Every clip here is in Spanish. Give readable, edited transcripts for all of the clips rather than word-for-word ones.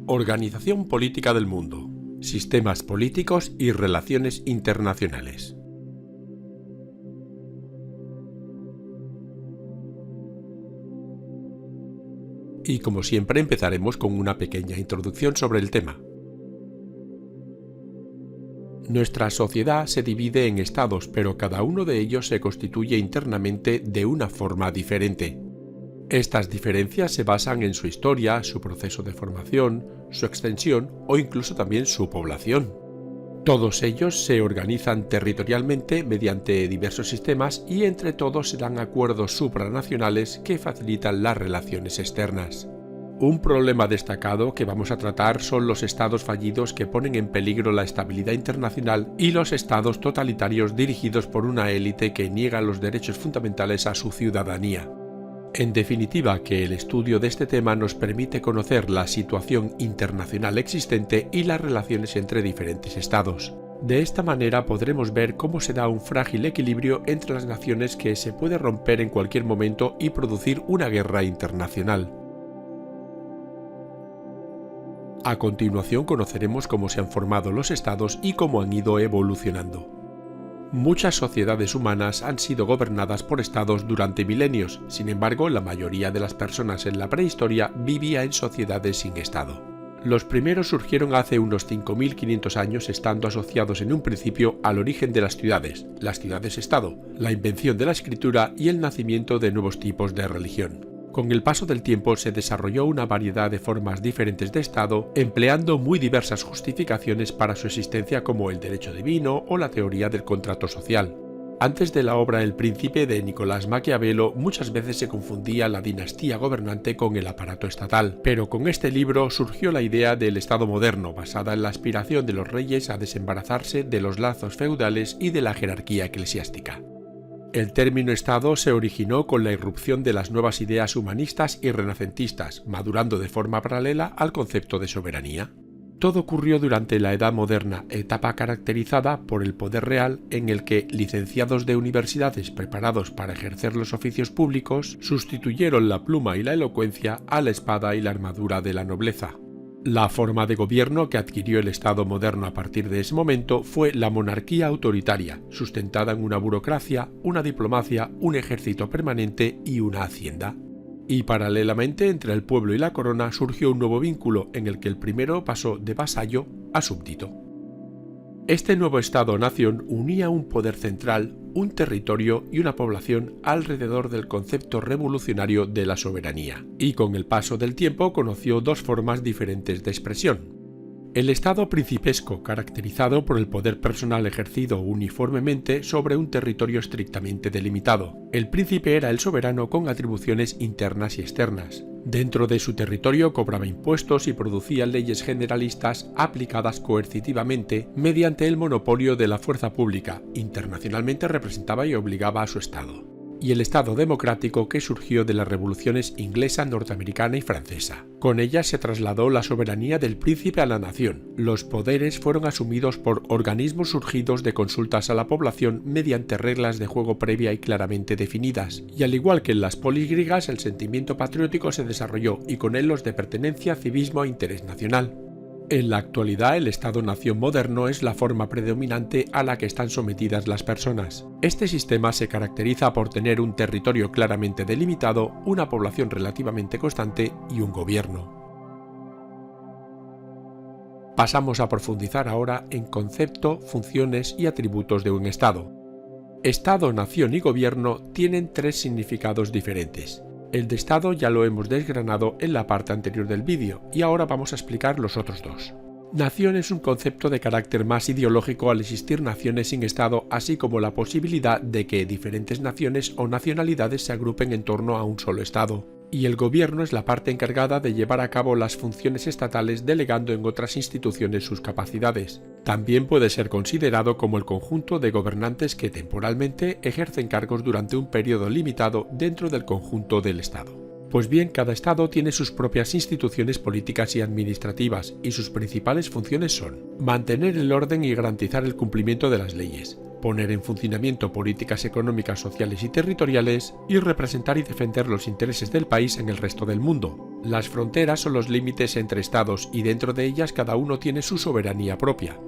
Organización política del mundo, sistemas políticos y relaciones internacionales. Y como siempre empezaremos con una pequeña introducción sobre el tema. Nuestra sociedad se divide en estados, pero cada uno de ellos se constituye internamente de una forma diferente. Estas diferencias se basan en su historia, su proceso de formación, su extensión o incluso también su población. Todos ellos se organizan territorialmente mediante diversos sistemas y entre todos se dan acuerdos supranacionales que facilitan las relaciones externas. Un problema destacado que vamos a tratar son los estados fallidos que ponen en peligro la estabilidad internacional y los estados totalitarios dirigidos por una élite que niega los derechos fundamentales a su ciudadanía. En definitiva, que el estudio de este tema nos permite conocer la situación internacional existente y las relaciones entre diferentes estados. De esta manera podremos ver cómo se da un frágil equilibrio entre las naciones que se puede romper en cualquier momento y producir una guerra internacional. A continuación conoceremos cómo se han formado los estados y cómo han ido evolucionando. Muchas sociedades humanas han sido gobernadas por estados durante milenios, sin embargo, la mayoría de las personas en la prehistoria vivía en sociedades sin estado. Los primeros surgieron hace unos 5.500 años estando asociados en un principio al origen de las ciudades-estado, la invención de la escritura y el nacimiento de nuevos tipos de religión. Con el paso del tiempo se desarrolló una variedad de formas diferentes de Estado, empleando muy diversas justificaciones para su existencia como el derecho divino o la teoría del contrato social. Antes de la obra El Príncipe de Nicolás Maquiavelo, muchas veces se confundía la dinastía gobernante con el aparato estatal, pero con este libro surgió la idea del Estado moderno, basada en la aspiración de los reyes a desembarazarse de los lazos feudales y de la jerarquía eclesiástica. El término Estado se originó con la irrupción de las nuevas ideas humanistas y renacentistas, madurando de forma paralela al concepto de soberanía. Todo ocurrió durante la Edad Moderna, etapa caracterizada por el poder real en el que licenciados de universidades preparados para ejercer los oficios públicos sustituyeron la pluma y la elocuencia a la espada y la armadura de la nobleza. La forma de gobierno que adquirió el Estado moderno a partir de ese momento fue la monarquía autoritaria, sustentada en una burocracia, una diplomacia, un ejército permanente y una hacienda. Y paralelamente entre el pueblo y la corona surgió un nuevo vínculo en el que el primero pasó de vasallo a súbdito. Este nuevo Estado-nación unía un poder central, un territorio y una población alrededor del concepto revolucionario de la soberanía, y con el paso del tiempo conoció dos formas diferentes de expresión. El Estado principesco, caracterizado por el poder personal ejercido uniformemente sobre un territorio estrictamente delimitado. El príncipe era el soberano con atribuciones internas y externas. Dentro de su territorio cobraba impuestos y producía leyes generalistas aplicadas coercitivamente mediante el monopolio de la fuerza pública. Internacionalmente representaba y obligaba a su Estado. Y el Estado democrático que surgió de las revoluciones inglesa, norteamericana y francesa. Con ellas se trasladó la soberanía del príncipe a la nación. Los poderes fueron asumidos por organismos surgidos de consultas a la población mediante reglas de juego previa y claramente definidas. Y al igual que en las polis griegas, el sentimiento patriótico se desarrolló y con él los de pertenencia, civismo e interés nacional. En la actualidad, el Estado-nación moderno es la forma predominante a la que están sometidas las personas. Este sistema se caracteriza por tener un territorio claramente delimitado, una población relativamente constante y un gobierno. Pasamos a profundizar ahora en concepto, funciones y atributos de un Estado. Estado, nación y gobierno tienen tres significados diferentes. El de Estado ya lo hemos desgranado en la parte anterior del vídeo y ahora vamos a explicar los otros dos. Nación es un concepto de carácter más ideológico al existir naciones sin Estado, así como la posibilidad de que diferentes naciones o nacionalidades se agrupen en torno a un solo Estado. Y el gobierno es la parte encargada de llevar a cabo las funciones estatales delegando en otras instituciones sus capacidades. También puede ser considerado como el conjunto de gobernantes que temporalmente ejercen cargos durante un periodo limitado dentro del conjunto del Estado. Pues bien, cada Estado tiene sus propias instituciones políticas y administrativas, y sus principales funciones son mantener el orden y garantizar el cumplimiento de las leyes, poner en funcionamiento políticas económicas, sociales y territoriales, y representar y defender los intereses del país en el resto del mundo. Las fronteras son los límites entre estados y dentro de ellas cada uno tiene su soberanía propia.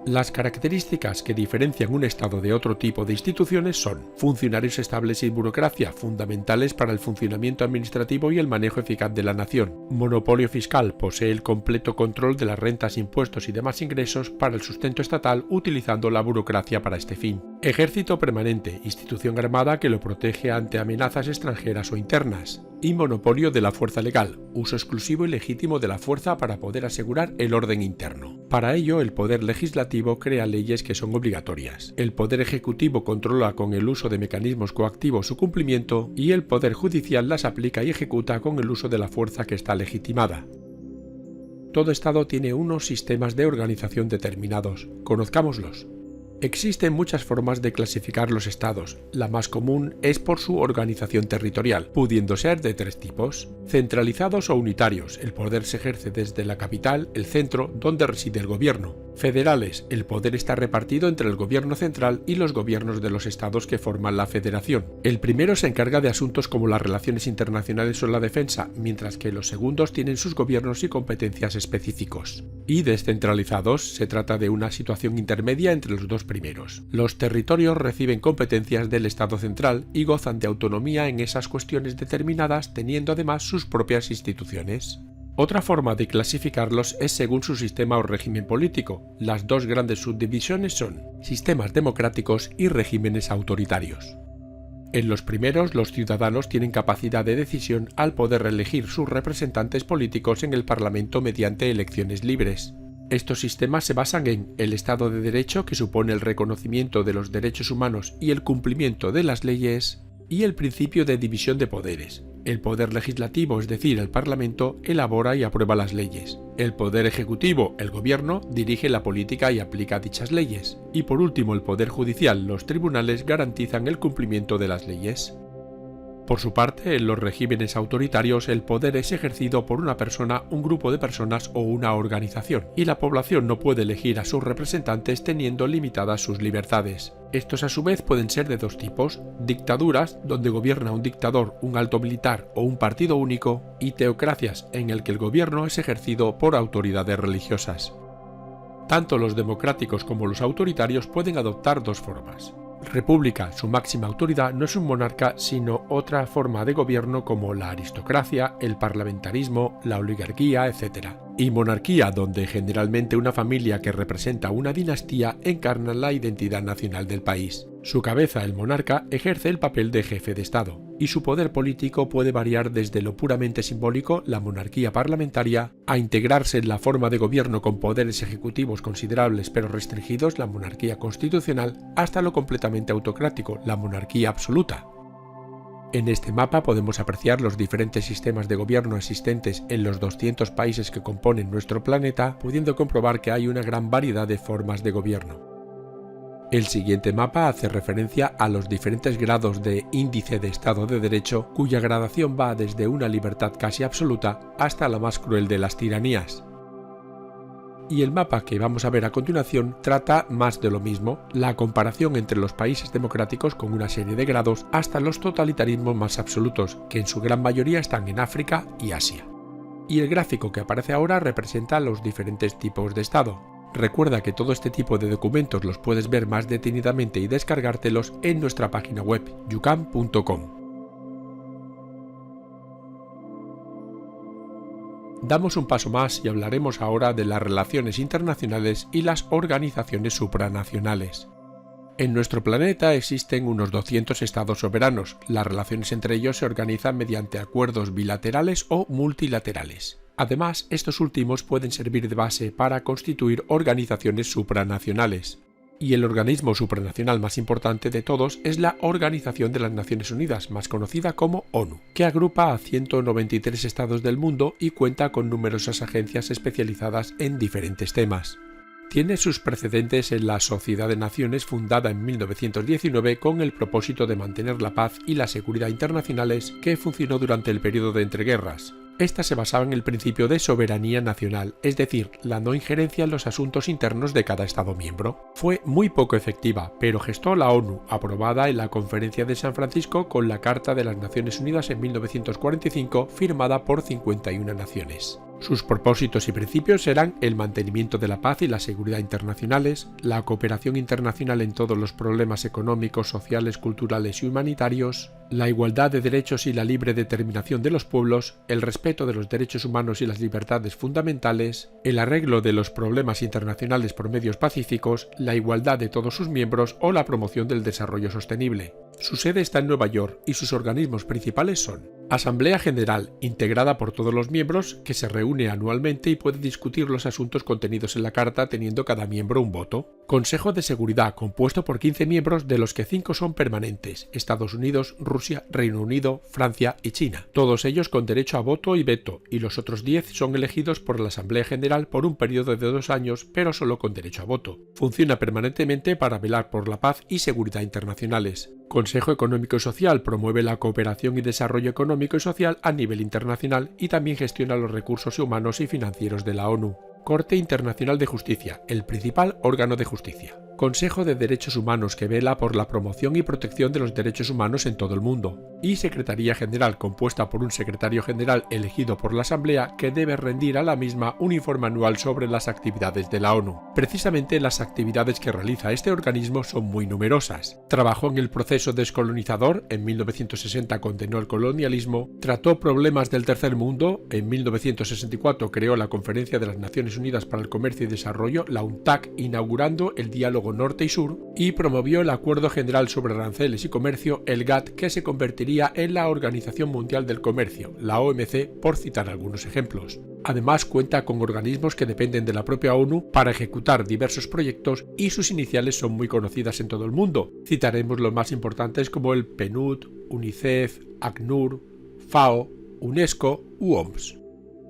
Las características que diferencian un Estado de otro tipo de instituciones son funcionarios estables y burocracia, fundamentales para el funcionamiento administrativo y el manejo eficaz de la nación. Monopolio fiscal, posee el completo control de las rentas, impuestos y demás ingresos para el sustento estatal utilizando la burocracia para este fin. Ejército permanente, institución armada que lo protege ante amenazas extranjeras o internas. Y monopolio de la fuerza legal, uso exclusivo y legítimo de la fuerza para poder asegurar el orden interno. Para ello, el poder legislativo crea leyes que son obligatorias. El poder ejecutivo controla con el uso de mecanismos coactivos su cumplimiento y el poder judicial las aplica y ejecuta con el uso de la fuerza que está legitimada. Todo Estado tiene unos sistemas de organización determinados. Conozcámoslos. Existen muchas formas de clasificar los estados. La más común es por su organización territorial, pudiendo ser de tres tipos. Centralizados o unitarios, el poder se ejerce desde la capital, el centro, donde reside el gobierno. Federales, el poder está repartido entre el gobierno central y los gobiernos de los estados que forman la federación. El primero se encarga de asuntos como las relaciones internacionales o la defensa, mientras que los segundos tienen sus gobiernos y competencias específicos. Y descentralizados, se trata de una situación intermedia entre los dos primeros. Los territorios reciben competencias del Estado central y gozan de autonomía en esas cuestiones determinadas, teniendo además sus propias instituciones. Otra forma de clasificarlos es según su sistema o régimen político. Las dos grandes subdivisiones son sistemas democráticos y regímenes autoritarios. En los primeros, los ciudadanos tienen capacidad de decisión al poder elegir sus representantes políticos en el Parlamento mediante elecciones libres. Estos sistemas se basan en el Estado de Derecho, que supone el reconocimiento de los derechos humanos y el cumplimiento de las leyes, y el principio de división de poderes. El poder legislativo, es decir, el Parlamento, elabora y aprueba las leyes. El poder ejecutivo, el gobierno, dirige la política y aplica dichas leyes. Y por último, el poder judicial, los tribunales, garantizan el cumplimiento de las leyes. Por su parte, en los regímenes autoritarios el poder es ejercido por una persona, un grupo de personas o una organización, y la población no puede elegir a sus representantes teniendo limitadas sus libertades. Estos a su vez pueden ser de dos tipos: dictaduras, donde gobierna un dictador, un alto militar o un partido único, y teocracias, en el que el gobierno es ejercido por autoridades religiosas. Tanto los democráticos como los autoritarios pueden adoptar dos formas. República, su máxima autoridad no es un monarca, sino otra forma de gobierno como la aristocracia, el parlamentarismo, la oligarquía, etc. Y monarquía, donde generalmente una familia que representa una dinastía encarna la identidad nacional del país. Su cabeza, el monarca, ejerce el papel de jefe de Estado, y su poder político puede variar desde lo puramente simbólico, la monarquía parlamentaria, a integrarse en la forma de gobierno con poderes ejecutivos considerables pero restringidos, la monarquía constitucional, hasta lo completamente autocrático, la monarquía absoluta. En este mapa podemos apreciar los diferentes sistemas de gobierno existentes en los 200 países que componen nuestro planeta, pudiendo comprobar que hay una gran variedad de formas de gobierno. El siguiente mapa hace referencia a los diferentes grados de índice de Estado de Derecho, cuya gradación va desde una libertad casi absoluta hasta la más cruel de las tiranías. Y el mapa que vamos a ver a continuación trata más de lo mismo, la comparación entre los países democráticos con una serie de grados hasta los totalitarismos más absolutos, que en su gran mayoría están en África y Asia. Y el gráfico que aparece ahora representa los diferentes tipos de Estado. Recuerda que todo este tipo de documentos los puedes ver más detenidamente y descargártelos en nuestra página web, yucam.com. Damos un paso más y hablaremos ahora de las relaciones internacionales y las organizaciones supranacionales. En nuestro planeta existen unos 200 estados soberanos. Las relaciones entre ellos se organizan mediante acuerdos bilaterales o multilaterales. Además, estos últimos pueden servir de base para constituir organizaciones supranacionales. Y el organismo supranacional más importante de todos es la Organización de las Naciones Unidas, más conocida como ONU, que agrupa a 193 estados del mundo y cuenta con numerosas agencias especializadas en diferentes temas. Tiene sus precedentes en la Sociedad de Naciones, fundada en 1919 con el propósito de mantener la paz y la seguridad internacionales, que funcionó durante el periodo de entreguerras. Esta se basaba en el principio de soberanía nacional, es decir, la no injerencia en los asuntos internos de cada Estado miembro. Fue muy poco efectiva, pero gestó la ONU, aprobada en la Conferencia de San Francisco con la Carta de las Naciones Unidas en 1945, firmada por 51 naciones. Sus propósitos y principios eran el mantenimiento de la paz y la seguridad internacionales, la cooperación internacional en todos los problemas económicos, sociales, culturales y humanitarios, la igualdad de derechos y la libre determinación de los pueblos, el respeto de los derechos humanos y las libertades fundamentales, el arreglo de los problemas internacionales por medios pacíficos, la igualdad de todos sus miembros o la promoción del desarrollo sostenible. Su sede está en Nueva York y sus organismos principales son: Asamblea General, integrada por todos los miembros, que se reúne anualmente y puede discutir los asuntos contenidos en la Carta teniendo cada miembro un voto. Consejo de Seguridad, compuesto por 15 miembros, de los que 5 son permanentes: Estados Unidos, Rusia, Reino Unido, Francia y China. Todos ellos con derecho a voto y veto, y los otros 10 son elegidos por la Asamblea General por un periodo de 2 años, pero solo con derecho a voto. Funciona permanentemente para velar por la paz y seguridad internacionales. Consejo Económico y Social promueve la cooperación y desarrollo económico y social a nivel internacional y también gestiona los recursos humanos y financieros de la ONU. Corte Internacional de Justicia, el principal órgano de justicia. Consejo de Derechos Humanos, que vela por la promoción y protección de los derechos humanos en todo el mundo. Y Secretaría General, compuesta por un secretario general elegido por la Asamblea, que debe rendir a la misma un informe anual sobre las actividades de la ONU. Precisamente las actividades que realiza este organismo son muy numerosas. Trabajó en el proceso descolonizador, en 1960 condenó el colonialismo, trató problemas del tercer mundo, en 1964 creó la Conferencia de las Naciones Unidas para el Comercio y Desarrollo, la UNCTAD, inaugurando el diálogo norte y sur, y promovió el Acuerdo General sobre Aranceles y Comercio, el GATT, que se convertiría en la Organización Mundial del Comercio, la OMC, por citar algunos ejemplos. Además, cuenta con organismos que dependen de la propia ONU para ejecutar diversos proyectos y sus iniciales son muy conocidas en todo el mundo. Citaremos los más importantes como el PNUD, UNICEF, ACNUR, FAO, UNESCO u OMS.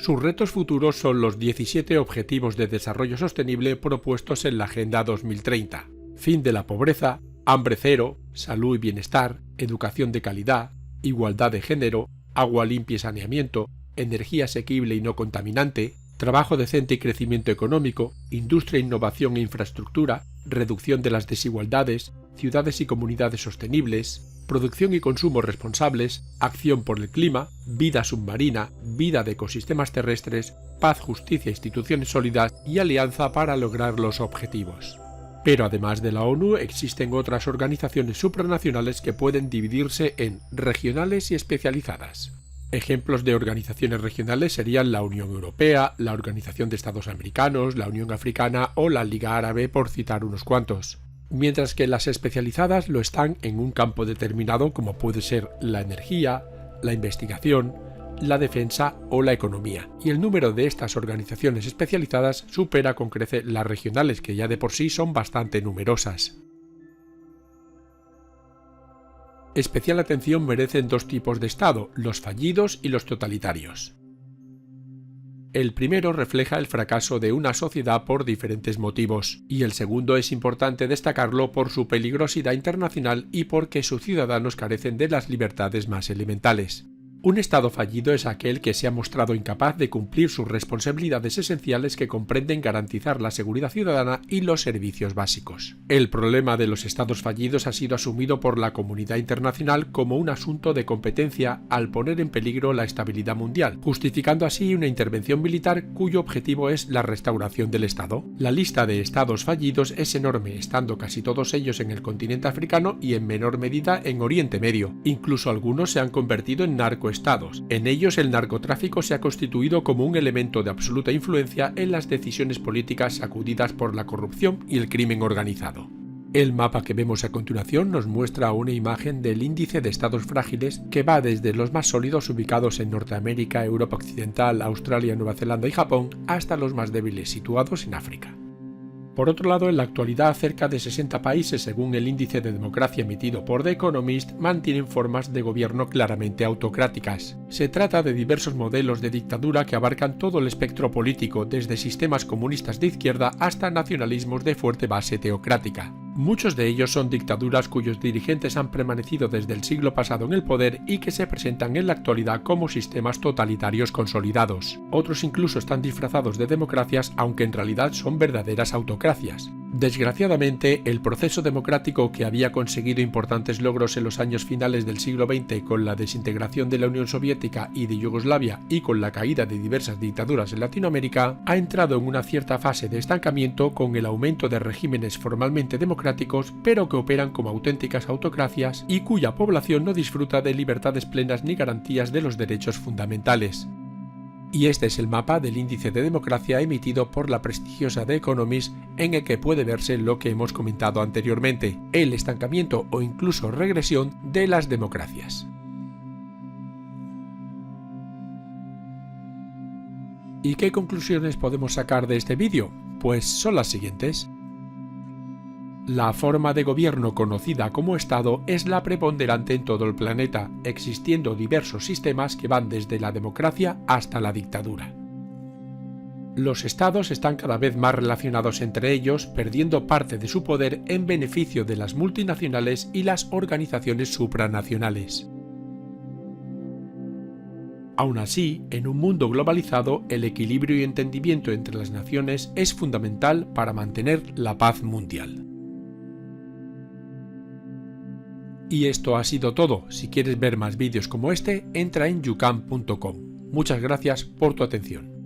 Sus retos futuros son los 17 Objetivos de Desarrollo Sostenible propuestos en la Agenda 2030: fin de la pobreza, hambre cero, salud y bienestar, educación de calidad, igualdad de género, agua limpia y saneamiento, energía asequible y no contaminante, trabajo decente y crecimiento económico, industria, innovación e infraestructura, reducción de las desigualdades, ciudades y comunidades sostenibles, producción y consumo responsables, acción por el clima, vida submarina, vida de ecosistemas terrestres, paz, justicia, instituciones sólidas y alianza para lograr los objetivos. Pero además de la ONU existen otras organizaciones supranacionales que pueden dividirse en regionales y especializadas. Ejemplos de organizaciones regionales serían la Unión Europea, la Organización de Estados Americanos, la Unión Africana o la Liga Árabe, por citar unos cuantos. Mientras que las especializadas lo están en un campo determinado como puede ser la energía, la investigación, la defensa o la economía, y el número de estas organizaciones especializadas supera con creces las regionales, que ya de por sí son bastante numerosas. Especial atención merecen dos tipos de Estado, los fallidos y los totalitarios. El primero refleja el fracaso de una sociedad por diferentes motivos, y el segundo es importante destacarlo por su peligrosidad internacional y porque sus ciudadanos carecen de las libertades más elementales. Un Estado fallido es aquel que se ha mostrado incapaz de cumplir sus responsabilidades esenciales, que comprenden garantizar la seguridad ciudadana y los servicios básicos. El problema de los Estados fallidos ha sido asumido por la comunidad internacional como un asunto de competencia al poner en peligro la estabilidad mundial, justificando así una intervención militar cuyo objetivo es la restauración del Estado. La lista de Estados fallidos es enorme, estando casi todos ellos en el continente africano y en menor medida en Oriente Medio. Incluso algunos se han convertido en narcoestados. En ellos el narcotráfico se ha constituido como un elemento de absoluta influencia en las decisiones políticas sacudidas por la corrupción y el crimen organizado. El mapa que vemos a continuación nos muestra una imagen del índice de estados frágiles, que va desde los más sólidos ubicados en Norteamérica, Europa Occidental, Australia, Nueva Zelanda y Japón, hasta los más débiles situados en África. Por otro lado, en la actualidad, cerca de 60 países, según el índice de democracia emitido por The Economist, mantienen formas de gobierno claramente autocráticas. Se trata de diversos modelos de dictadura que abarcan todo el espectro político, desde sistemas comunistas de izquierda hasta nacionalismos de fuerte base teocrática. Muchos de ellos son dictaduras cuyos dirigentes han permanecido desde el siglo pasado en el poder y que se presentan en la actualidad como sistemas totalitarios consolidados. Otros incluso están disfrazados de democracias, aunque en realidad son verdaderas autocracias. Desgraciadamente, el proceso democrático que había conseguido importantes logros en los años finales del siglo XX con la desintegración de la Unión Soviética y de Yugoslavia y con la caída de diversas dictaduras en Latinoamérica, ha entrado en una cierta fase de estancamiento con el aumento de regímenes formalmente democráticos, pero que operan como auténticas autocracias y cuya población no disfruta de libertades plenas ni garantías de los derechos fundamentales. Y este es el mapa del índice de democracia emitido por la prestigiosa The Economist, en el que puede verse lo que hemos comentado anteriormente, el estancamiento o incluso regresión de las democracias. ¿Y qué conclusiones podemos sacar de este vídeo? Pues son las siguientes. La forma de gobierno conocida como Estado es la preponderante en todo el planeta, existiendo diversos sistemas que van desde la democracia hasta la dictadura. Los estados están cada vez más relacionados entre ellos, perdiendo parte de su poder en beneficio de las multinacionales y las organizaciones supranacionales. Aún así, en un mundo globalizado, el equilibrio y entendimiento entre las naciones es fundamental para mantener la paz mundial. Y esto ha sido todo. Si quieres ver más vídeos como este, entra en youcan.com. Muchas gracias por tu atención.